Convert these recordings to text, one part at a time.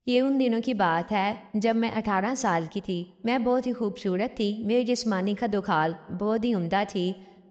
ये उन दिनों की बात है जब मैं 18 साल की थी। मैं बहुत ही खूबसूरत थी। मेरी जिस्मानी का दुखाल बहुत ही उम्दा थी।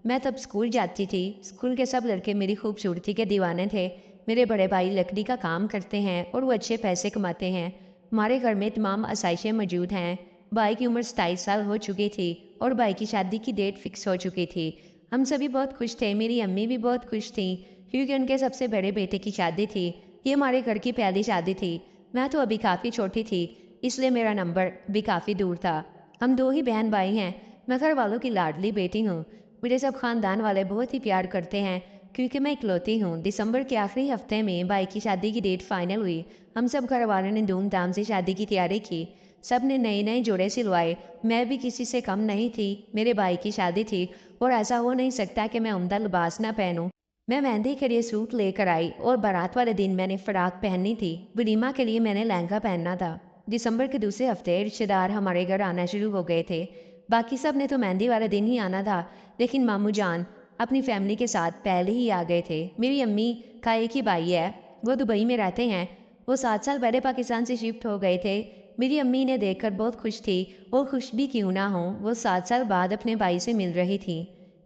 मैं तब स्कूल जाती थी। स्कूल के सब लड़के मेरी खूबसूरती के दीवाने थे। मेरे बड़े भाई लकड़ी का काम करते हैं और वो अच्छे पैसे कमाते हैं। हमारे घर में तमाम आसाइशें मौजूद हैं। भाई की उम्र 27 साल हो चुकी थी और भाई की शादी की डेट फिक्स हो चुकी थी। हम सभी बहुत खुश थे। मेरी अम्मी भी बहुत खुश थी क्योंकि उनके सबसे बड़े बेटे की शादी थी। ये हमारे घर की पहली शादी थी। मैं तो अभी काफ़ी छोटी थी, इसलिए मेरा नंबर भी काफ़ी दूर था। हम दो ही बहन भाई हैं। मैं घर वालों की लाडली बेटी हूँ। मुझे सब खानदान वाले बहुत ही प्यार करते हैं क्योंकि मैं इकलौती हूँ। दिसंबर के आखिरी हफ्ते में भाई की शादी की डेट फाइनल हुई। हम सब घर वालों ने धूमधाम से शादी की तैयारी की। सब ने नए नए जोड़े सिलवाए। मैं भी किसी से कम नहीं थी। मेरे भाई की शादी थी और ऐसा हो नहीं सकता कि मैं उम्दा लिबास ना पहनूं। मैं मेहंदी के लिए सूट लेकर आई और बारात वाले दिन मैंने फ़राक पहननी थी। वलीमा के लिए मैंने लहंगा पहनना था। दिसंबर के दूसरे हफ्ते रिश्तेदार हमारे घर आना शुरू हो गए थे। बाकी सब ने तो मेहंदी वाले दिन ही आना था, लेकिन मामू जान अपनी फैमिली के साथ पहले ही आ गए थे। मेरी अम्मी का एक ही भाई है, वो दुबई में रहते हैं। वो 7 साल पहले पाकिस्तान से शिफ्ट हो गए थे। मेरी अम्मी ने देखकर बहुत खुश थी। वो खुश भी क्यों ना हो, वो 7 साल बाद अपने भाई से मिल रही थी।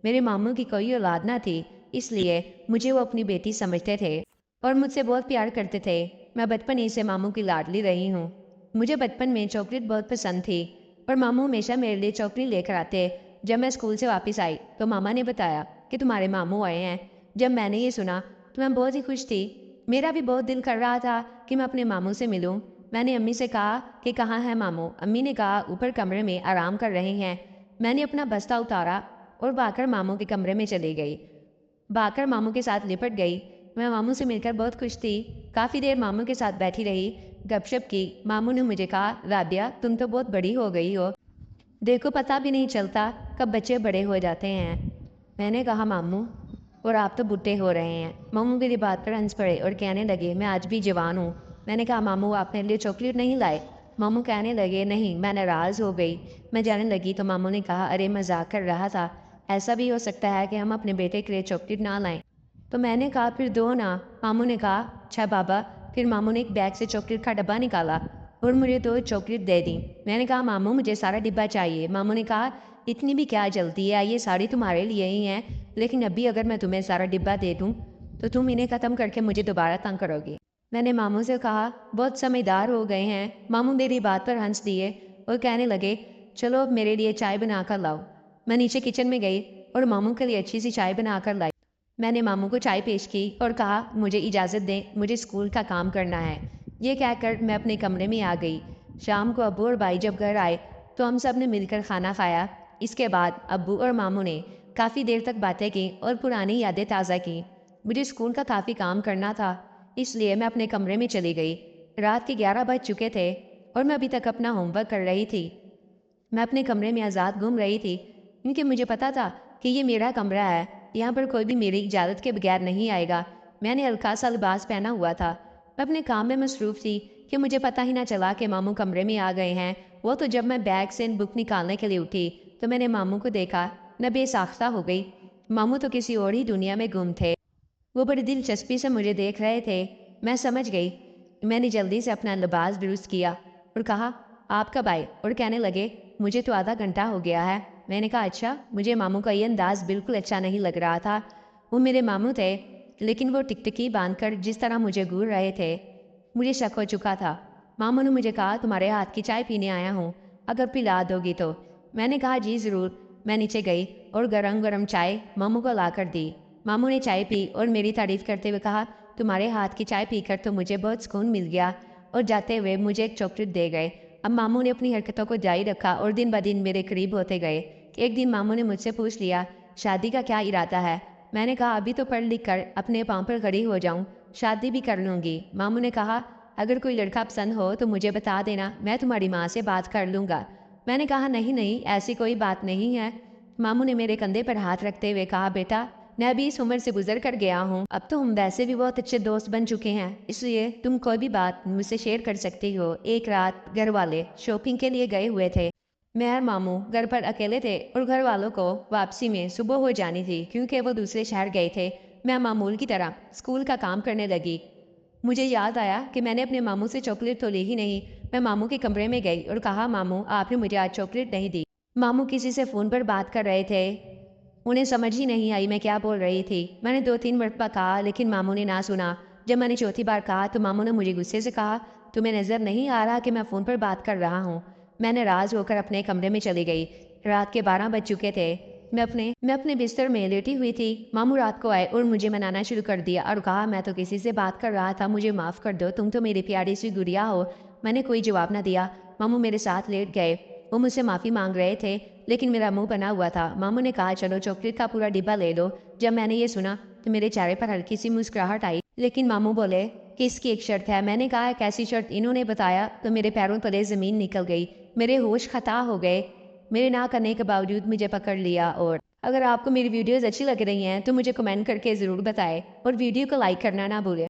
मेरे मामू की कोई औलाद ना थी, इसलिए मुझे वो अपनी बेटी समझते थे और मुझसे बहुत प्यार करते थे। मैं बचपन ही से मामू की लाडली रही हूँ। मुझे बचपन में चॉकलेट बहुत पसंद थी और मामू हमेशा मेरे लिए चॉकलेट लेकर आते। जब मैं स्कूल से वापस आई तो मामा ने बताया कि तुम्हारे मामू आए हैं। जब मैंने ये सुना तो मैं बहुत ही खुश थी। मेरा भी बहुत दिल कर रहा था कि मैं अपने मामू से मिलूं। मैंने अम्मी से कहा कि कहाँ है मामू। अम्मी ने कहा ऊपर कमरे में आराम कर रहे हैं। मैंने अपना बस्ता उतारा और भागकर मामू के कमरे में चली गई। भागकर मामू के साथ लिपट गई। मैं मामू से मिलकर बहुत खुश थी। काफ़ी देर मामू के साथ बैठी रही, गपशप की। मामू ने मुझे कहा, राबिया तुम तो बहुत बड़ी हो गई हो, देखो पता भी नहीं चलता कब बच्चे बड़े हो जाते हैं। मैंने कहा मामू, और आप तो बुढ़े हो रहे हैं। मामू मेरी बात पर हंस पड़े और कहने लगे, मैं आज भी जवान हूँ। मैंने कहा मामू आप मेरे लिए चॉकलेट नहीं लाए। मामू कहने लगे नहीं, मैं नाराज़ हो गई। मैं जाने लगी तो मामू ने कहा, अरे मजाक कर रहा था, ऐसा भी हो सकता है कि हम अपने बेटे के लिए चॉकलेट ना लाएं। तो मैंने कहा फिर दो ना। मामू ने कहा अच्छा बाबा। फिर मामू ने एक बैग से चॉकलेट का डब्बा निकाला और मुझे दो चॉकलेट दे दी। मैंने कहा मामू मुझे सारा डिब्बा चाहिए। मामू ने कहा इतनी भी क्या जल्दी है, ये सारी तुम्हारे लिए ही हैं, लेकिन अभी अगर मैं तुम्हें सारा डिब्बा दे दूँ तो तुम इन्हें ख़त्म करके मुझे दोबारा तंग करोगी। मैंने मामू से कहा बहुत समझदार हो गए हैं। मामू मेरी बात पर हंस दिए और कहने लगे चलो अब मेरे लिए चाय बना कर लाओ। मैं नीचे किचन में गई और मामू के लिए अच्छी सी चाय बना कर लाई। मैंने मामू को चाय पेश की और कहा मुझे इजाज़त दें, मुझे स्कूल का काम करना है। ये कहकर मैं अपने कमरे में आ गई। शाम को अब्बू और भाई जब घर आए तो हम सब ने मिलकर खाना खाया। इसके बाद अब्बू और मामू ने काफ़ी देर तक बातें की और पुरानी यादें ताज़ा की। मुझे स्कूल का काफ़ी काम करना था, इसलिए मैं अपने कमरे में चली गई। रात के 11 बज चुके थे और मैं अभी तक अपना होमवर्क कर रही थी। मैं अपने कमरे में आज़ाद घूम रही थी क्योंकि मुझे पता था कि ये मेरा कमरा है। यहाँ पर कोई भी मेरी इजाज़त के बगैर नहीं आएगा। मैंने हल्का सा लिबास पहना हुआ था। मैं अपने काम में मसरूफ़ थी कि मुझे पता ही ना चला कि मामू कमरे में आ गए हैं। वो तो जब मैं बैग से बुक निकालने के लिए उठी तो मैंने मामू को देखा। मैं बेसाख्ता हो गई। मामू तो किसी और ही दुनिया में गुम थे। वो बड़ी दिलचस्पी से मुझे देख रहे थे। मैं समझ गई। मैंने जल्दी से अपना लिबास दुरुस्त किया और कहा आप कब आए? और कहने लगे मुझे तो आधा घंटा हो गया है। मैंने कहा अच्छा। मुझे मामू का ये अंदाज बिल्कुल अच्छा नहीं लग रहा था। वो मेरे मामू थे, लेकिन वो टिकटिकी बांधकर जिस तरह मुझे घूर रहे थे, मुझे शक हो चुका था। मामू ने मुझे कहा तुम्हारे हाथ की चाय पीने आया हूँ, अगर पिला दोगी तो। मैंने कहा जी ज़रूर। मैं नीचे गई और गरम गरम चाय मामू को ला कर दी। मामू ने चाय पी और मेरी तारीफ करते हुए कहा तुम्हारे हाथ की चाय पीकर तो मुझे बहुत सुकून मिल गया, और जाते हुए मुझे एक चॉकलेट दे गए। अब मामू ने अपनी हरकतों को जारी रखा और दिन ब दिन मेरे करीब होते गए। एक दिन मामू ने मुझसे पूछ लिया शादी का क्या इरादा है? मैंने कहा अभी तो पढ़ लिख कर अपने पाँव पर खड़ी हो जाऊं, शादी भी कर लूँगी। मामू ने कहा अगर कोई लड़का पसंद हो तो मुझे बता देना, मैं तुम्हारी माँ से बात कर लूँगा। मैंने कहा नहीं नहीं, ऐसी कोई बात नहीं है। मामू ने मेरे कंधे पर हाथ रखते हुए कहा बेटा मैं अभी इस उम्र से गुजर कर गया हूँ, अब तो हम वैसे भी बहुत अच्छे दोस्त बन चुके हैं, इसलिए तुम कोई भी बात मुझसे शेयर कर सकती हो। एक रात घर वाले शॉपिंग के लिए गए हुए थे। मैं और मामू घर पर अकेले थे और घर वालों को वापसी में सुबह हो जानी थी क्योंकि वो दूसरे शहर गए थे। मैं मामूल की तरह स्कूल का काम करने लगी। مجھے یاد آیا کہ میں نے اپنے ماموں سے چاکلیٹ تو لی ہی نہیں۔ میں ماموں کے کمرے میں گئی اور کہا، ماموں آپ نے مجھے آج چاکلیٹ نہیں دی۔ ماموں کسی سے فون پر بات کر رہے تھے، انہیں سمجھ ہی نہیں آئی میں کیا بول رہی تھی۔ میں نے 2-3 مرتبہ کہا لیکن ماموں نے نہ سنا۔ جب میں نے چوتھی بار کہا تو ماموں نے مجھے غصے سے کہا، تمہیں نظر نہیں آ رہا کہ میں فون پر بات کر رہا ہوں؟ میں ناراض ہو کر اپنے کمرے میں چلی گئی۔ رات کے 12 بج چکے تھے۔ میں اپنے بستر میں لیٹی ہوئی تھی۔ ماموں رات کو آئے اور مجھے منانا شروع کر دیا اور کہا، میں تو کسی سے بات کر رہا تھا، مجھے معاف کر دو، تم تو میری پیاری سی گڑیا ہو۔ میں نے کوئی جواب نہ دیا۔ ماموں میرے ساتھ لیٹ گئے۔ وہ مجھ سے معافی مانگ رہے تھے لیکن میرا منہ بنا ہوا تھا۔ ماموں نے کہا، چلو چاکلیٹ کا پورا ڈبہ لے لو۔ جب میں نے یہ سنا تو میرے چہرے پر ہلکی سی مسکراہٹ آئی، لیکن ماموں بولے کہ اس کی ایک شرط ہے۔ میں نے کہا، کیسی شرط؟ انہوں نے بتایا تو میرے پیروں تلے زمین نکل گئی، میرے ہوش خطا ہو گئے۔ میرے نہ کرنے کے باوجود مجھے پکڑ لیا۔ اور اگر آپ کو میری ویڈیوز اچھی لگ رہی ہیں تو مجھے کمنٹ کر کے ضرور بتائیں اور ویڈیو کو لائک کرنا نہ بھولیں۔